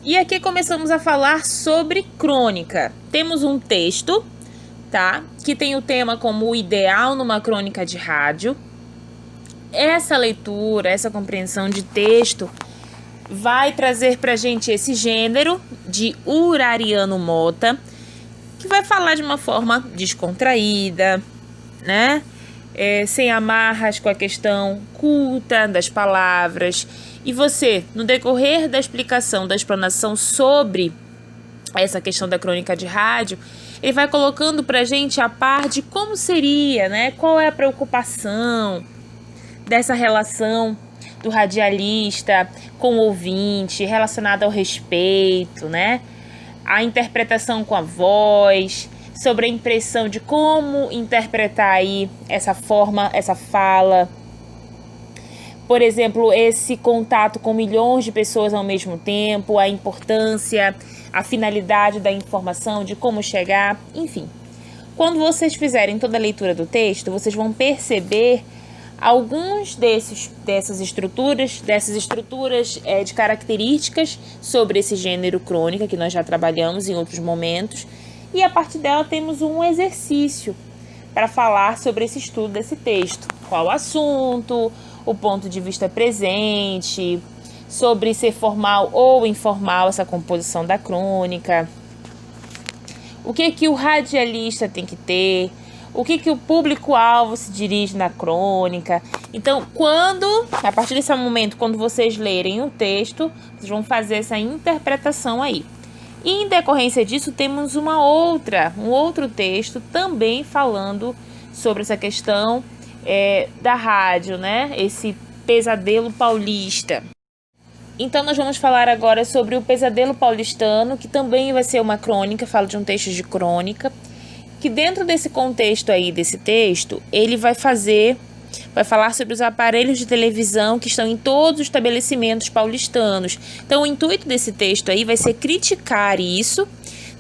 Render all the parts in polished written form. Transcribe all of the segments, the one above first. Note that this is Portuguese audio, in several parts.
E aqui começamos a falar sobre crônica. Temos um texto, tá? Que tem o tema como o ideal numa crônica de rádio. Essa leitura, essa compreensão de texto vai trazer pra gente esse gênero de Urariano Mota, que vai falar de uma forma descontraída, né? Sem amarras com a questão culta das palavras. E você, no decorrer da explicação, da explanação sobre essa questão da crônica de rádio, ele vai colocando pra gente a par de como seria, né? Qual é a preocupação dessa relação do radialista com o ouvinte, relacionada ao respeito, né? A interpretação com a voz, sobre a impressão de como interpretar aí essa forma, essa fala. Por exemplo, esse contato com milhões de pessoas ao mesmo tempo, a importância, a finalidade da informação, de como chegar, enfim. Quando vocês fizerem toda a leitura do texto, vocês vão perceber alguns dessas estruturas de características sobre esse gênero crônica, que nós já trabalhamos em outros momentos, e a partir dela temos um exercício para falar sobre esse estudo desse texto. Qual o assunto, o ponto de vista presente, sobre ser formal ou informal essa composição da crônica, o que o radialista tem que ter, o que o público-alvo se dirige na crônica. Então, a partir desse momento, quando vocês lerem o texto, vocês vão fazer essa interpretação aí. E em decorrência disso, temos um outro texto também falando sobre essa questão da rádio, né? Esse pesadelo paulista. Então, nós vamos falar agora sobre o pesadelo paulistano, que também vai ser uma crônica, falo de um texto de crônica, que dentro desse contexto aí, desse texto, ele vai falar sobre os aparelhos de televisão que estão em todos os estabelecimentos paulistanos. Então, o intuito desse texto aí vai ser criticar isso,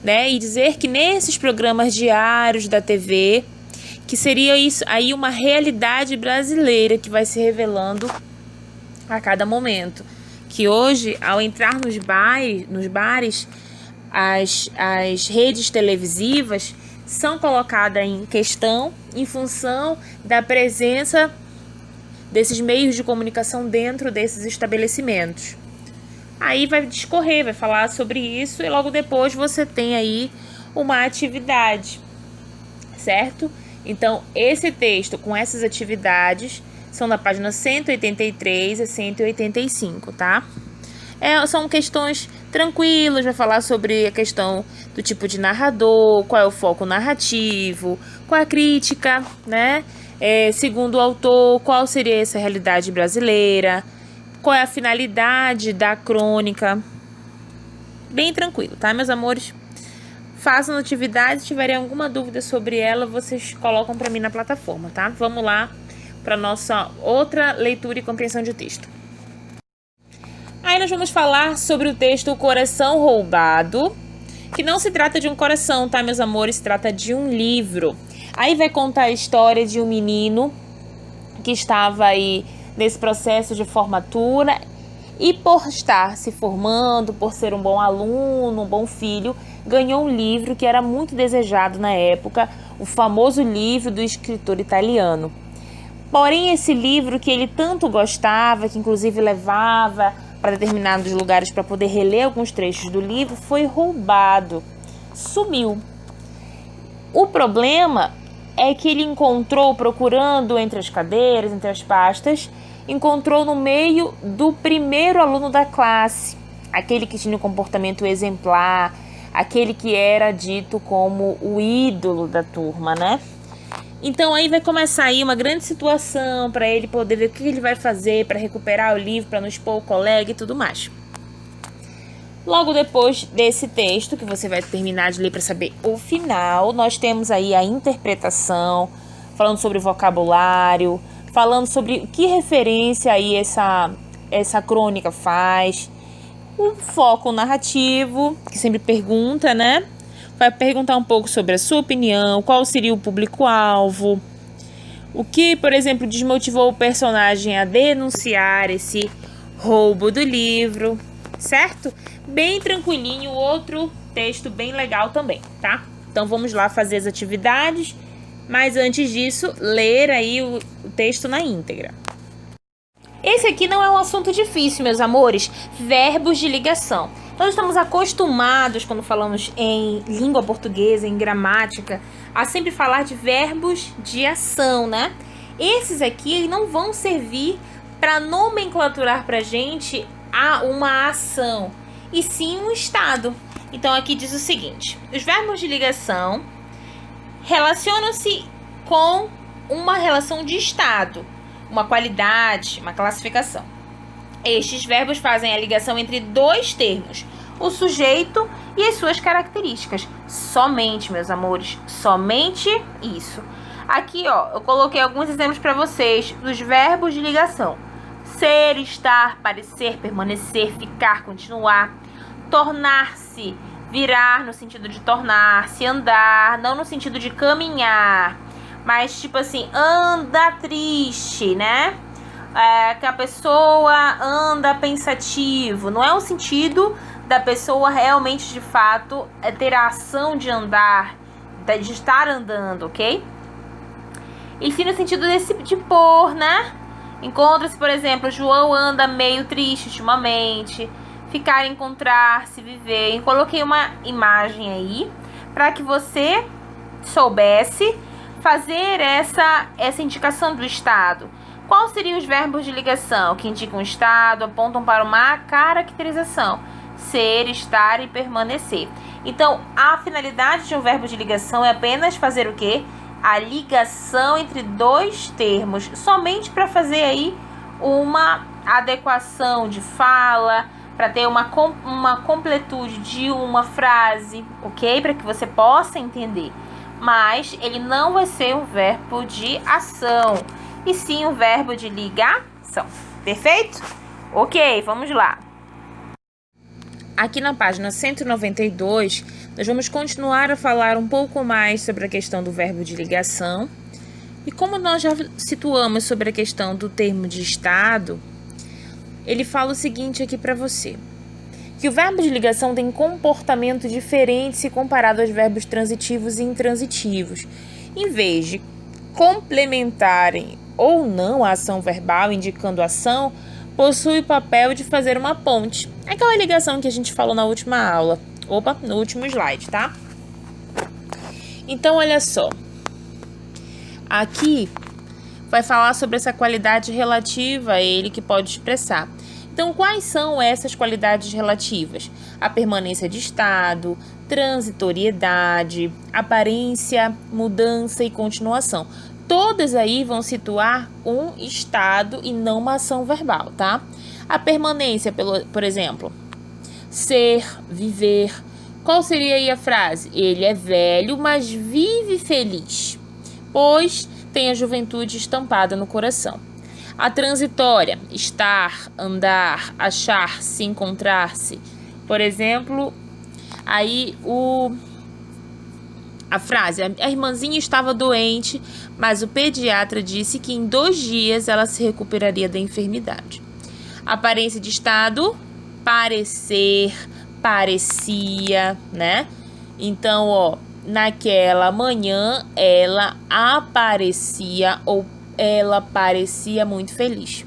né, e dizer que nesses programas diários da TV, que seria isso aí uma realidade brasileira que vai se revelando a cada momento. Que hoje, ao entrar nos bares, as redes televisivas são colocadas em questão em função da presença desses meios de comunicação dentro desses estabelecimentos. Aí vai discorrer, vai falar sobre isso e logo depois você tem aí uma atividade, certo? Então, esse texto com essas atividades são da página 183 a 185, tá? São questões tranquilas, vai falar sobre a questão do tipo de narrador, qual é o foco narrativo, qual é a crítica, né? Segundo o autor, qual seria essa realidade brasileira, qual é a finalidade da crônica. Bem tranquilo, tá, meus amores? Façam atividade, se tiverem alguma dúvida sobre ela, vocês colocam para mim na plataforma, tá? Vamos lá para nossa outra leitura e compreensão de texto. Aí nós vamos falar sobre o texto O Coração Roubado, que não se trata de um coração, tá, meus amores? Se trata de um livro. Aí vai contar a história de um menino que estava aí nesse processo de formatura e por estar se formando, por ser um bom aluno, um bom filho, ganhou um livro que era muito desejado na época, o famoso livro do escritor italiano. Porém, esse livro que ele tanto gostava, que inclusive levava para determinados lugares para poder reler alguns trechos do livro, foi roubado, sumiu. O problema é que ele encontrou, procurando entre as cadeiras, entre as pastas, encontrou no meio do primeiro aluno da classe, aquele que tinha um comportamento exemplar, aquele que era dito como o ídolo da turma, né? Então aí vai começar aí uma grande situação para ele poder ver o que ele vai fazer para recuperar o livro, para não expor o colega e tudo mais. Logo depois desse texto, que você vai terminar de ler para saber o final, nós temos aí a interpretação, falando sobre o vocabulário, falando sobre que referência aí essa crônica faz, o foco narrativo, que sempre pergunta, né? Vai perguntar um pouco sobre a sua opinião, qual seria o público-alvo, o que, por exemplo, desmotivou o personagem a denunciar esse roubo do livro. certo? Bem tranquilinho, outro texto bem legal também, tá? Então vamos lá fazer as atividades, mas antes disso, ler aí o texto na íntegra. Esse aqui não é um assunto difícil, meus amores. Verbos de ligação. Nós estamos acostumados, quando falamos em língua portuguesa, em gramática, a sempre falar de verbos de ação, né? Esses aqui não vão servir para nomenclaturar para a gente uma ação, e sim um estado. Então aqui diz o seguinte: os verbos de ligação relacionam-se com uma relação de estado, uma qualidade, uma classificação. Estes verbos fazem a ligação entre dois termos, o sujeito e as suas características. Somente, meus amores, somente isso. Aqui, ó, eu coloquei alguns exemplos para vocês dos verbos de ligação: ser, estar, parecer, permanecer, ficar, continuar, tornar-se, virar no sentido de tornar-se, andar, não no sentido de caminhar, mas tipo assim, anda triste, né? Que a pessoa anda pensativo. Não é o sentido da pessoa realmente, de fato, ter a ação de andar, de estar andando, ok? E sim no sentido de pôr, né? Encontra-se, por exemplo, João anda meio triste ultimamente. Ficar, encontrar-se, viver. Eu coloquei uma imagem aí para que você soubesse fazer essa indicação do estado. Quais seriam os verbos de ligação que indicam o estado, apontam para uma caracterização? Ser, estar e permanecer. Então, a finalidade de um verbo de ligação é apenas fazer o quê? A ligação entre dois termos, somente para fazer aí uma adequação de fala, para ter uma completude de uma frase, ok? Para que você possa entender. Mas ele não vai ser um verbo de ação, e sim um verbo de ligação. Perfeito? Ok, vamos lá. Aqui na página 192, nós vamos continuar a falar um pouco mais sobre a questão do verbo de ligação. E como nós já situamos sobre a questão do termo de estado, ele fala o seguinte aqui para você: que o verbo de ligação tem comportamento diferente se comparado aos verbos transitivos e intransitivos. Em vez de complementarem ou não a ação verbal, indicando ação, possui o papel de fazer uma ponte. Aquela ligação que a gente falou na última aula. Opa, no último slide, tá? Então, olha só. Aqui vai falar sobre essa qualidade relativa a ele que pode expressar. Então, quais são essas qualidades relativas? A permanência de estado, transitoriedade, aparência, mudança e continuação. Todas aí vão situar um estado e não uma ação verbal, tá? A permanência, por exemplo, ser, viver. Qual seria aí a frase? Ele é velho, mas vive feliz, pois tem a juventude estampada no coração. A transitória, estar, andar, achar-se, encontrar-se. Por exemplo, aí a frase: a irmãzinha estava doente, mas o pediatra disse que em 2 dias ela se recuperaria da enfermidade. Aparência de estado, parecer, parecia, né? Então, ó, naquela manhã ela aparecia ou ela parecia muito feliz.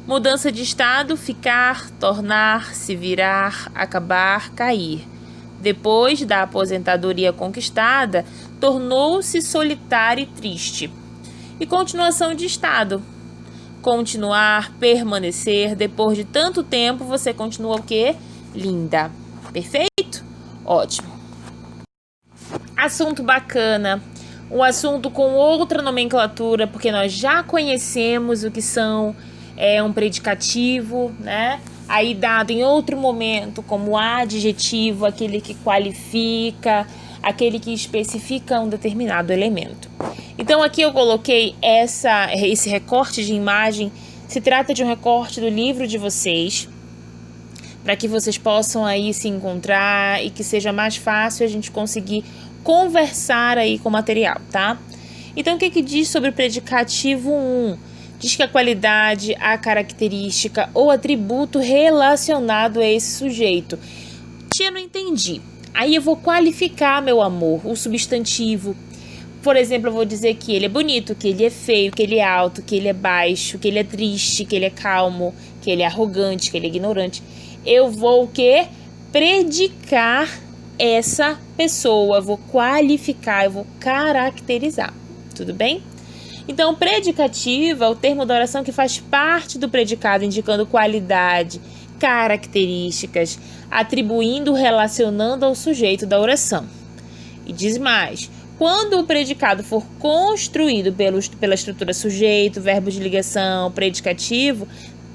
Mudança de estado, ficar, tornar-se, virar, acabar, cair. Depois da aposentadoria conquistada, tornou-se solitário e triste. E continuação de estado. Continuar, permanecer. Depois de tanto tempo, você continua o quê? Linda. Perfeito? Ótimo. Assunto bacana. Um assunto com outra nomenclatura, porque nós já conhecemos o que são um predicativo, né? Aí dado em outro momento como adjetivo, aquele que qualifica, aquele que especifica um determinado elemento. Então aqui eu coloquei esse recorte de imagem. Se trata de um recorte do livro de vocês, para que vocês possam aí se encontrar e que seja mais fácil a gente conseguir conversar aí com o material, tá? Então o que diz sobre o predicativo 1? Diz que a qualidade, a característica ou atributo relacionado a esse sujeito. Tia, não entendi. Aí eu vou qualificar, meu amor, o substantivo. Por exemplo, eu vou dizer que ele é bonito, que ele é feio, que ele é alto, que ele é baixo, que ele é triste, que ele é calmo, que ele é arrogante, que ele é ignorante. Eu vou o quê? Predicar essa pessoa, eu vou qualificar, eu vou caracterizar. Tudo bem? Então, predicativo é o termo da oração que faz parte do predicado, indicando qualidade, características, atribuindo, relacionando ao sujeito da oração. E diz mais, quando o predicado for construído pela estrutura sujeito, verbo de ligação, predicativo,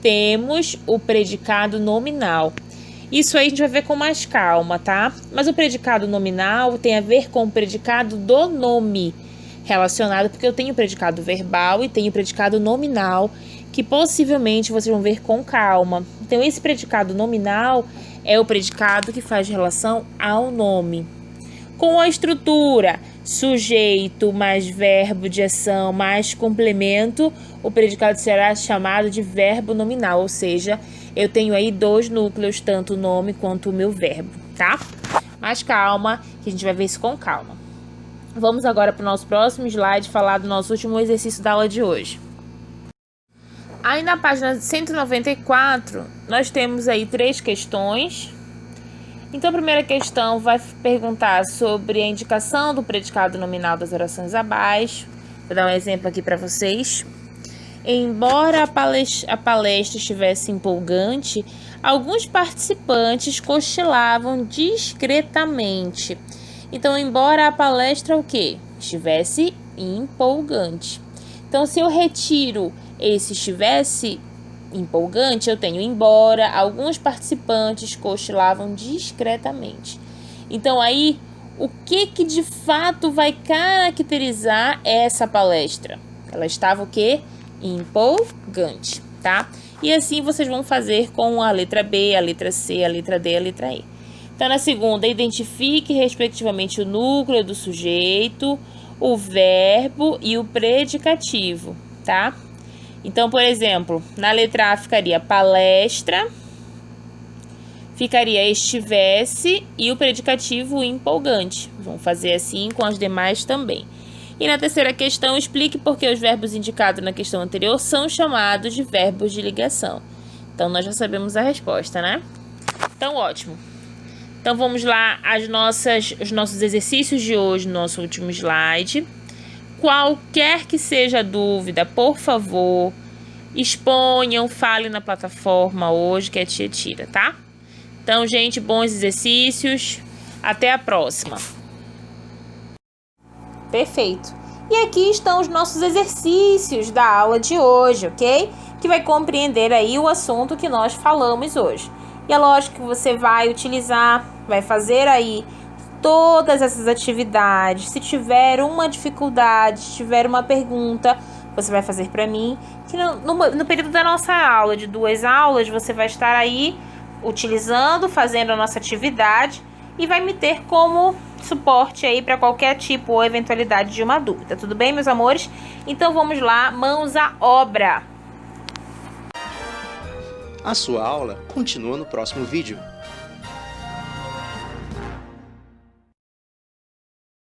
temos o predicado nominal. Isso aí a gente vai ver com mais calma, tá? Mas o predicado nominal tem a ver com o predicado do nome relacionado, porque eu tenho o predicado verbal e tenho o predicado nominal, que possivelmente vocês vão ver com calma. Então, esse predicado nominal é o predicado que faz relação ao nome. Com a estrutura sujeito mais verbo de ação mais complemento, o predicado será chamado de verbo nominal, ou seja, eu tenho aí dois núcleos, tanto o nome quanto o meu verbo, tá? Mas calma, que a gente vai ver isso com calma. Vamos agora para o nosso próximo slide falar do nosso último exercício da aula de hoje. Aí na página 194, nós temos aí 3 questões. Então, a primeira questão vai perguntar sobre a indicação do predicado nominal das orações abaixo. Vou dar um exemplo aqui para vocês. Embora a palestra estivesse empolgante, alguns participantes cochilavam discretamente. Então, embora a palestra o quê? Estivesse empolgante. Então, se eu retiro esse estivesse empolgante, eu tenho embora alguns participantes cochilavam discretamente. Então, aí, o que de fato vai caracterizar essa palestra? Ela estava o quê? Empolgante, tá? E assim vocês vão fazer com a letra B, a letra C, a letra D, a letra E. Então, na segunda, identifique respectivamente o núcleo do sujeito, o verbo e o predicativo, tá? Então, por exemplo, na letra A ficaria palestra, ficaria estivesse e o predicativo empolgante. Vamos fazer assim com as demais também. E na terceira questão, explique por que os verbos indicados na questão anterior são chamados de verbos de ligação. Então, nós já sabemos a resposta, né? Então, ótimo. Então, vamos lá os nossos exercícios de hoje, no nosso último slide. Qualquer que seja a dúvida, por favor, exponham, falem na plataforma hoje que a tia tira, tá? Então, gente, bons exercícios. Até a próxima. Perfeito. E aqui estão os nossos exercícios da aula de hoje, ok? Que vai compreender aí o assunto que nós falamos hoje. E é lógico que você vai utilizar, vai fazer aí todas essas atividades. Se tiver uma dificuldade, se tiver uma pergunta, você vai fazer para mim. Que no período da nossa aula, de 2 aulas, você vai estar aí utilizando, fazendo a nossa atividade e vai me ter como suporte aí para qualquer tipo ou eventualidade de uma dúvida. Tudo bem, meus amores? Então vamos lá, mãos à obra! A sua aula continua no próximo vídeo.